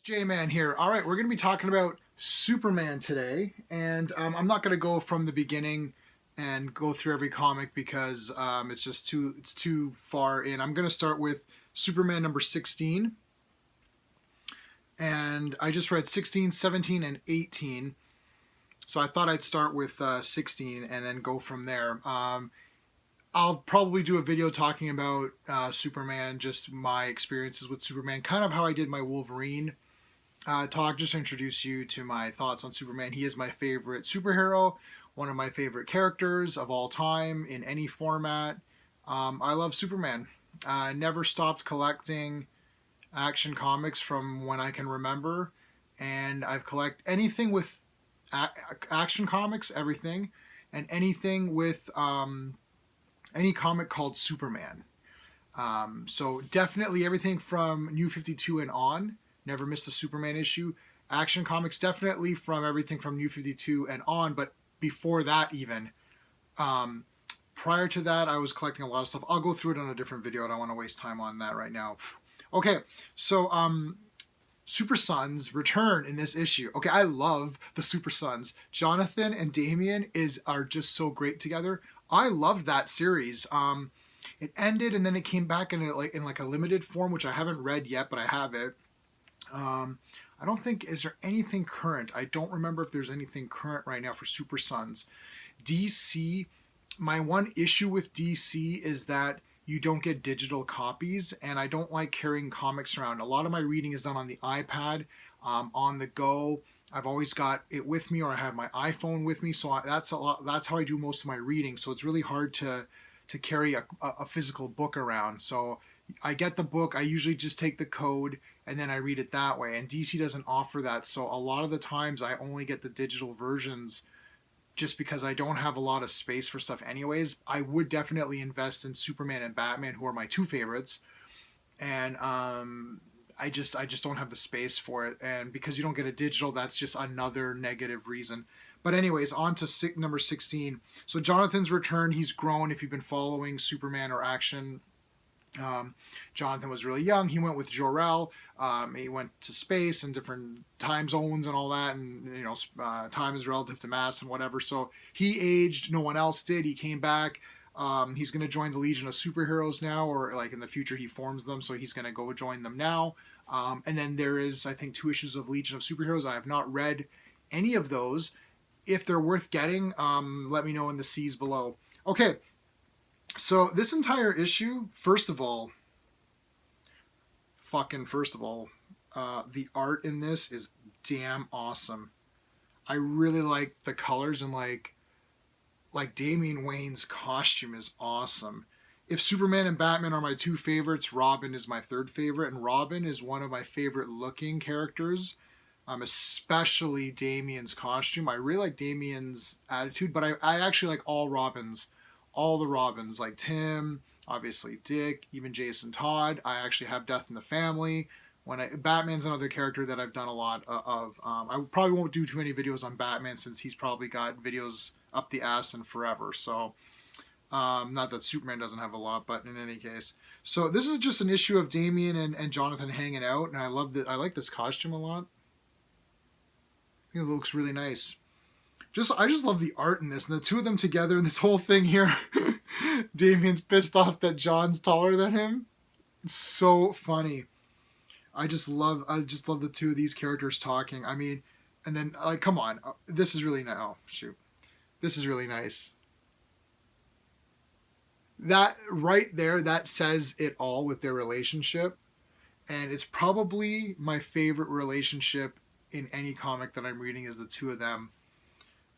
J-Man here. All right, we're going to be talking about Superman today, and I'm not going to go from the beginning and go through every comic because it's too far in. I'm going to start with Superman number 16, and I just read 16, 17, and 18, so I thought I'd start with 16 and then go from there. I'll probably do a video talking about Superman, just my experiences with Superman, kind of how I did my Wolverine talk, just to introduce you to my thoughts on Superman. He is my favorite superhero, one of my favorite characters of all time in any format. I love Superman. I never stopped collecting Action Comics from when I can remember, and I've collected anything with Action Comics, everything, and anything with any comic called Superman. So definitely everything from New 52 and on. Never missed a Superman issue. Action Comics definitely from everything from New 52 and on, but before that even. Um, Prior to that, I was collecting a lot of stuff. I'll go through it on a different video. I don't want to waste time on that right now. Okay, so Super Sons return in this issue. Okay, I love the Super Sons. Jonathan and Damian are just so great together. I loved that series. It ended and then it came back in a limited form, which I haven't read yet, but I have it. I don't think, is there anything current? I don't remember if there's anything current right now for Super Sons. DC, my one issue with DC is that you don't get digital copies, and I don't like carrying comics around. A lot of my reading is done on the iPad, on the go. I've always got it with me, or I have my iPhone with me, so that's a lot. That's how I do most of my reading. So it's really hard to carry a physical book around. So I get the book. I usually just take the code and then I read it that way. And DC doesn't offer that, so a lot of the times I only get the digital versions just because I don't have a lot of space for stuff anyways. I would definitely invest in Superman and Batman, who are my two favorites, and I just don't have the space for it. And because you don't get a digital, that's just another negative reason. But anyways, on to number 16. So Jonathan's return. He's grown. If you've been following Superman or Action, Jonathan was really young. He went with Jor-El. He went to space and different time zones and all that, and time is relative to mass and whatever. So he aged. No one else did. He came back. He's going to join the Legion of Superheroes now, or like in the future he forms them. So he's going to go join them now. And then there is, I think, 2 issues of Legion of Superheroes. I have not read any of those. If they're worth getting, let me know in the C's below. Okay. So this entire issue, first of all, the art in this is damn awesome. I really like the colors, and like Damian Wayne's costume is awesome. If Superman and Batman are my 2 favorites, Robin is my 3rd favorite, and Robin is one of my favorite looking characters. Especially Damian's costume. I really like Damian's attitude, but I actually like all the Robins, like Tim, obviously Dick, even Jason Todd. I actually have Death in the Family. Batman's another character that I've done a lot of. I probably won't do too many videos on Batman since he's probably got videos up the ass and forever. So, not that Superman doesn't have a lot, but in any case. So this is just an issue of Damian and Jonathan hanging out, and I love that. I like this costume a lot. I think it looks really nice. I just love the art in this, and the 2 of them together in this whole thing here. Damian's pissed off that John's taller than him. It's so funny. I just love the 2 of these characters talking. I mean, and then like, come on, this is really nice. Oh shoot, this is really nice. That right there, that says it all with their relationship, and it's probably my favorite relationship in any comic that I'm reading is the 2 of them.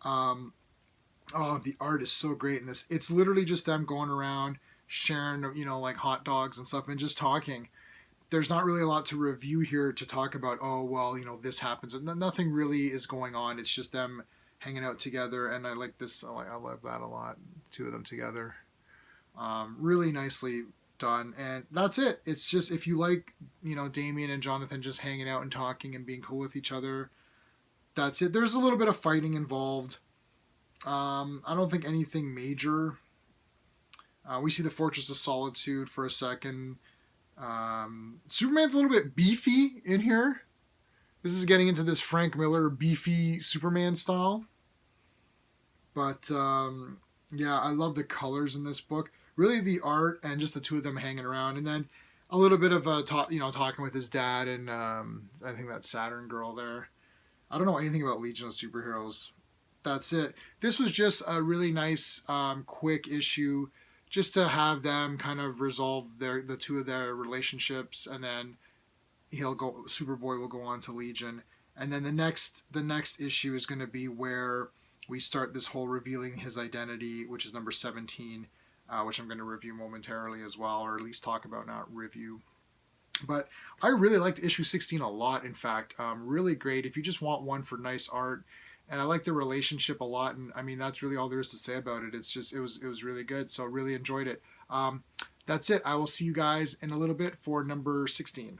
The art is so great in this. It's literally just them going around sharing, like hot dogs and stuff and just talking. There's not really a lot to review here to talk about. Oh, well, this happens. Nothing really is going on. It's just them hanging out together. And I like this. I love that a lot. 2 of them together. Really nicely done. And that's it. It's just, if you like, Damian and Jonathan just hanging out and talking and being cool with each other, that's it. There's a little bit of fighting involved. I don't think anything major. We see the Fortress of Solitude for a second. Superman's a little bit beefy in here. This is getting into this Frank Miller beefy Superman style. But yeah, I love the colors in this book. Really, the art and just the two of them hanging around, and then a little bit of talking with his dad, and I think that Saturn girl there. I don't know anything about Legion of Superheroes. That's it. This was just a really nice, quick issue, just to have them kind of resolve the two of their relationships, and then Superboy will go on to Legion, and then the next issue is going to be where we start this whole revealing his identity, which is number 17, which I'm going to review momentarily as well, or at least talk about, not review. But I really liked issue 16 a lot. In fact, really great. If you just want one for nice art, and I like the relationship a lot, and I mean that's really all there is to say about it. It's just it was really good. So really enjoyed it. That's it. I will see you guys in a little bit for number 16.